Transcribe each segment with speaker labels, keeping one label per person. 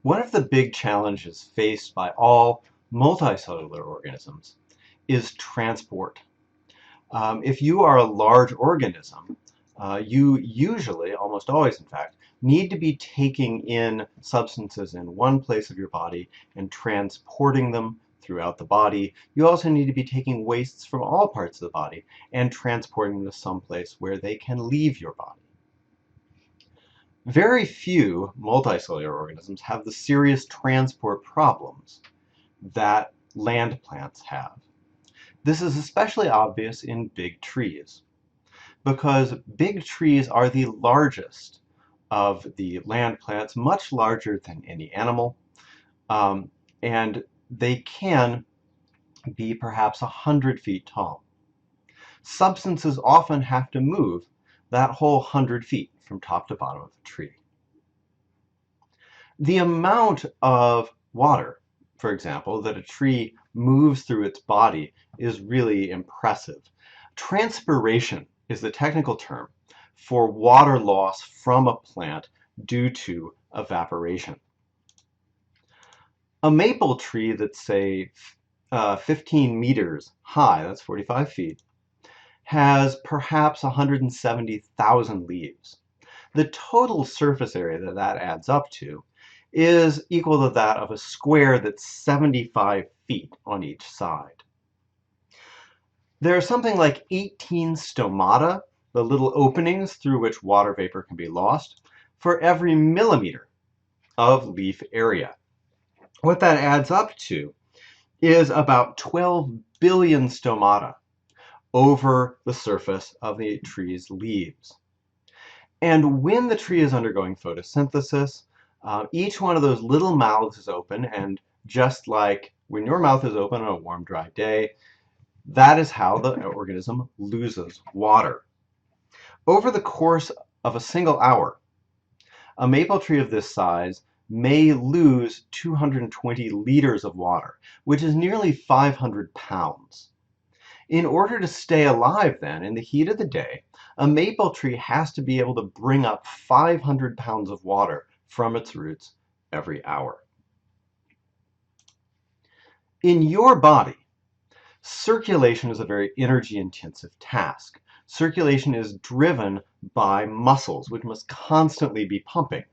Speaker 1: One of the big challenges faced by all multicellular organisms is transport. If you are a large organism, you usually, almost always in fact, need to be taking in substances in one place of your body and transporting them throughout the body. You also need to be taking wastes from all parts of the body and transporting them to some place where they can leave your body. Very few multicellular organisms have the serious transport problems that land plants have. This is especially obvious in big trees, because big trees are the largest of the land plants, much larger than any animal, um, and they can be perhaps 100 feet tall. Substances often have to move that whole 100 feet from top to bottom of the tree. The amount of water, for example, that a tree moves through its body is really impressive. Transpiration is the technical term for water loss from a plant due to evaporation. A maple tree that's, say, 15 meters high, that's 45 feet, has perhaps 170,000 leaves. The total surface area that that adds up to is equal to that of a square that's 75 feet on each side. There are something like 18 stomata, the little openings through which water vapor can be lost, for every millimeter of leaf area. What that adds up to is about 12 billion stomata over the surface of the tree's leaves. And when the tree is undergoing photosynthesis, each one of those little mouths is open, and just like when your mouth is open on a warm, dry day, that is how the organism loses water. Over the course of a single hour, a maple tree of this size may lose 220 liters of water, which is nearly 500 pounds. In order to stay alive then, in the heat of the day, a maple tree has to be able to bring up 500 pounds of water from its roots every hour. In your body, circulation is a very energy-intensive task. Circulation is driven by muscles, which must constantly be pumping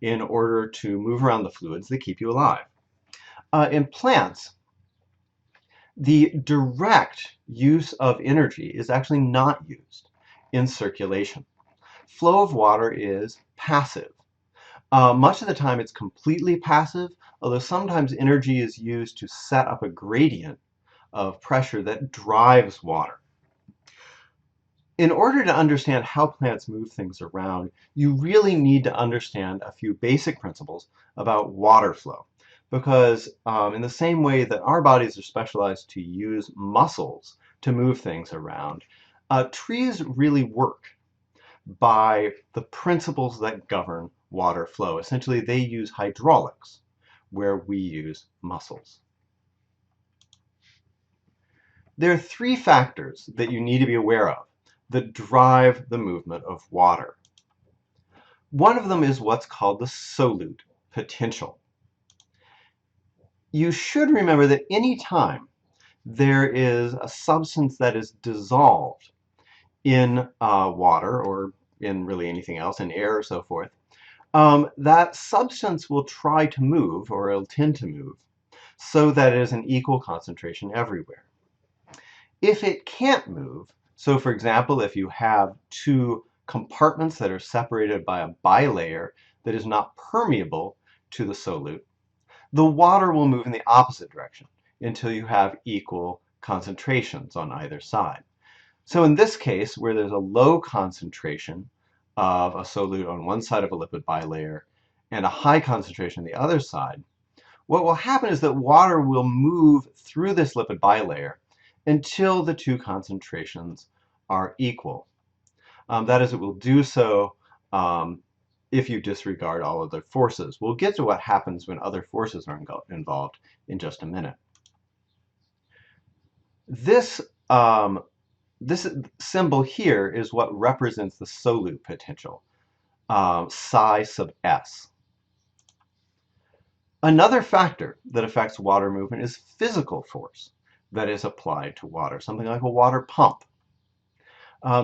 Speaker 1: in order to move around the fluids that keep you alive. In plants, the direct use of energy is actually not used in circulation. Flow of water is passive. Much of the time it's completely passive, although sometimes energy is used to set up a gradient of pressure that drives water. In order to understand how plants move things around, you really need to understand a few basic principles about water flow. Because in the same way that our bodies are specialized to use muscles to move things around, trees really work by the principles that govern water flow. Essentially, they use hydraulics where we use muscles. There are three factors that you need to be aware of that drive the movement of water. One of them is what's called the solute potential. You should remember that any time there is a substance that is dissolved in water, or in really anything else, in air or so forth, that substance will try to move, or it'll tend to move, so that it is an equal concentration everywhere. If it can't move, so for example, if you have two compartments that are separated by a bilayer that is not permeable to the solute, the water will move in the opposite direction until you have equal concentrations on either side. So in this case, where there's a low concentration of a solute on one side of a lipid bilayer and a high concentration on the other side, what will happen is that water will move through this lipid bilayer until the two concentrations are equal. That is, it will do so if you disregard all other forces. We'll get to what happens when other forces are involved in just a minute. This symbol here is what represents the solute potential, psi sub s. Another factor that affects water movement is physical force that is applied to water, something like a water pump.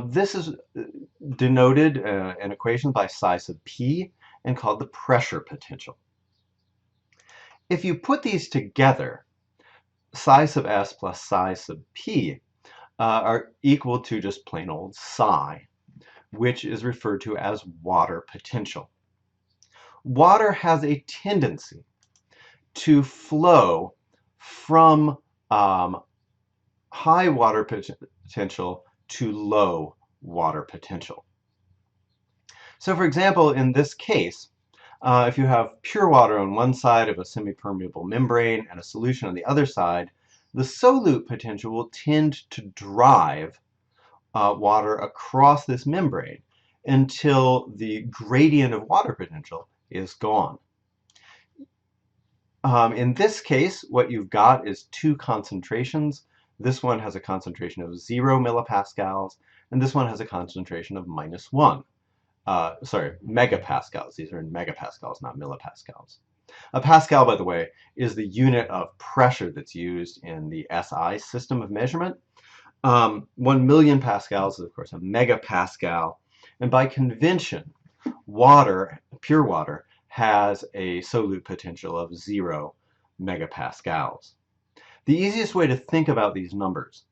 Speaker 1: This is denoted in equations by psi sub p and called the pressure potential. If you put these together, psi sub s plus psi sub p are equal to just plain old psi, which is referred to as water potential. Water has a tendency to flow from high water potential to low water potential. So for example, in this case, if you have pure water on one side of a semipermeable membrane and a solution on the other side, the solute potential will tend to drive water across this membrane until the gradient of water potential is gone. In this case, what you've got is two concentrations. This one has a concentration of 0 millipascals, and this one has a concentration of -1. Megapascals. These are in megapascals, not millipascals. A pascal, by the way, is the unit of pressure that's used in the SI system of measurement. 1,000,000 pascals is, of course, a megapascal. And by convention, water, pure water, has a solute potential of 0 megapascals. The easiest way to think about these numbers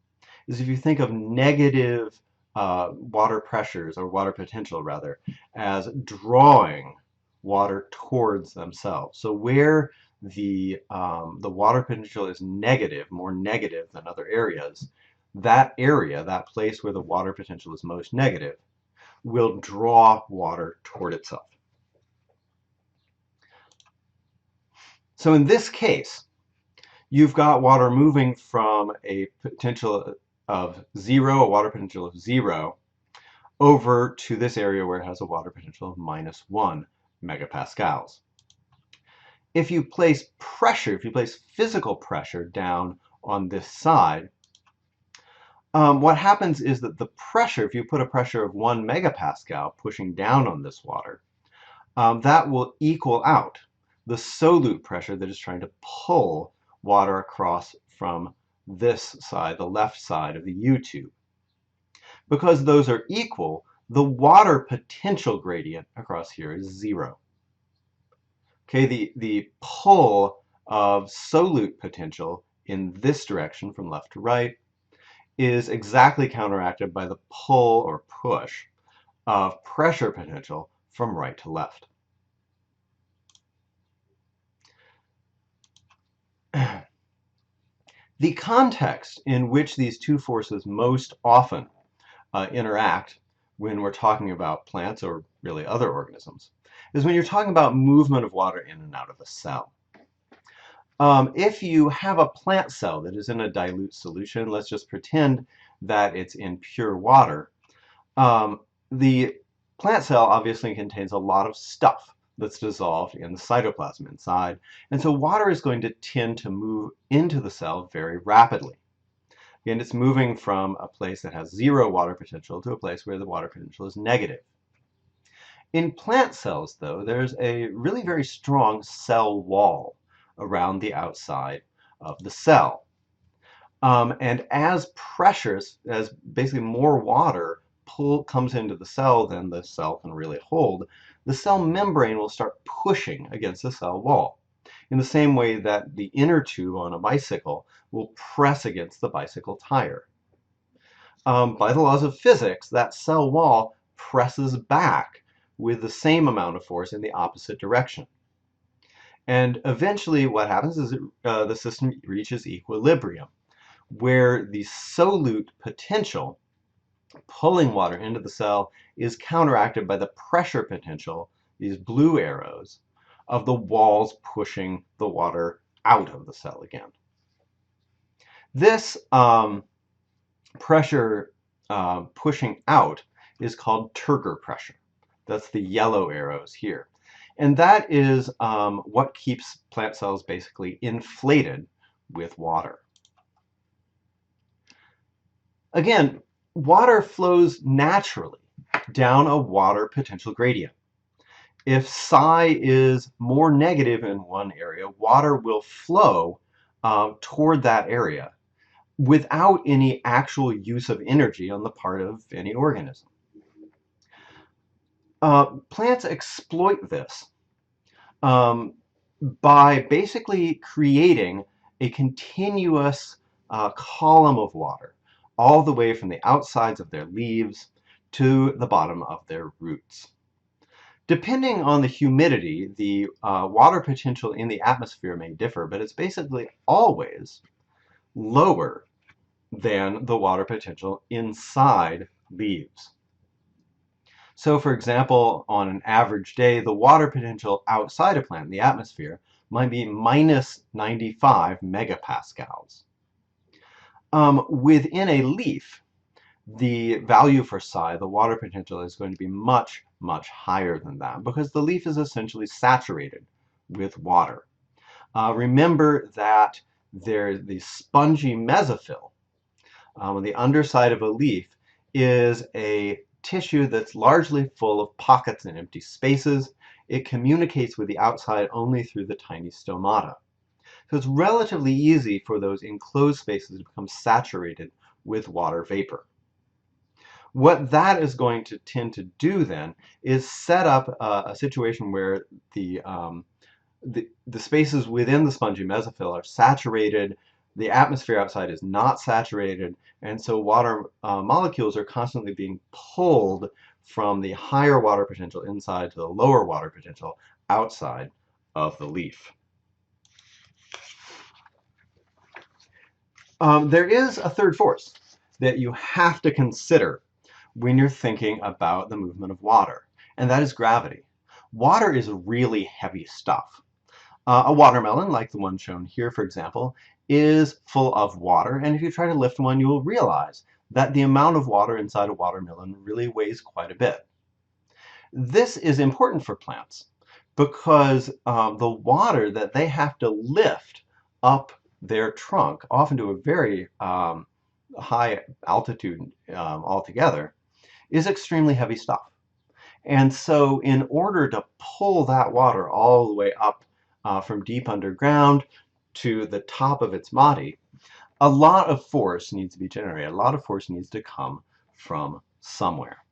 Speaker 1: is if you think of negative water pressures, or water potential rather, as drawing water towards themselves. So where the water potential is negative, more negative than other areas, that area, that place where the water potential is most negative, will draw water toward itself. So in this case, you've got water moving from a potential of 0, a water potential of 0, over to this area where it has a water potential of -1 megapascals. If you place pressure, if you place physical pressure down on this side, what happens is that the pressure, if you put a pressure of 1 megapascal pushing down on this water, that will equal out the solute pressure that is trying to pull water across from this side, the left side of the U-tube. Because those are equal, the water potential gradient across here is 0. Okay, the pull of solute potential in this direction from left to right is exactly counteracted by the pull or push of pressure potential from right to left. The context in which these two forces most often interact when we're talking about plants, or really other organisms, is when you're talking about movement of water in and out of a cell. If you have a plant cell that is in a dilute solution, let's just pretend that it's in pure water, the plant cell obviously contains a lot of stuff that's dissolved in the cytoplasm inside, and so water is going to tend to move into the cell very rapidly. Again, it's moving from a place that has 0 water potential to a place where the water potential is negative. In plant cells, though, there's a really very strong cell wall around the outside of the cell. And as pressures, as basically more water comes into the cell than the cell can really hold, the cell membrane will start pushing against the cell wall, in the same way that the inner tube on a bicycle will press against the bicycle tire. By the laws of physics, that cell wall presses back with the same amount of force in the opposite direction. And eventually what happens is the system reaches equilibrium, where the solute potential pulling water into the cell is counteracted by the pressure potential, these blue arrows, of the walls pushing the water out of the cell again. This pressure pushing out is called Turgor pressure. That's the yellow arrows here. And that is what keeps plant cells basically inflated with water. Again, water flows naturally down a water potential gradient. If psi is more negative in one area, water will flow toward that area without any actual use of energy on the part of any organism. Plants exploit this by basically creating a continuous column of water all the way from the outsides of their leaves to the bottom of their roots. Depending on the humidity, the water potential in the atmosphere may differ, but it's basically always lower than the water potential inside leaves. So for example, on an average day, the water potential outside a plant in the atmosphere might be minus 95 megapascals. Within a leaf, the value for psi, the water potential, is going to be much, much higher than that because the leaf is essentially saturated with water. Remember that there's the spongy mesophyll on the underside of a leaf is a tissue that's largely full of pockets and empty spaces. It communicates with the outside only through the tiny stomata. So it's relatively easy for those enclosed spaces to become saturated with water vapor. What that is going to tend to do then is set up a situation where the spaces within the spongy mesophyll are saturated, the atmosphere outside is not saturated, and so water molecules are constantly being pulled from the higher water potential inside to the lower water potential outside of the leaf. There is a third force that you have to consider when you're thinking about the movement of water, and that is gravity. Water is really heavy stuff. A watermelon, like the one shown here, for example, is full of water, and if you try to lift one, you will realize that the amount of water inside a watermelon really weighs quite a bit. This is important for plants because the water that they have to lift up their trunk, often to a very high altitude altogether, is extremely heavy stuff. And so in order to pull that water all the way up from deep underground to the top of its body, a lot of force needs to be generated. A lot of force needs to come from somewhere.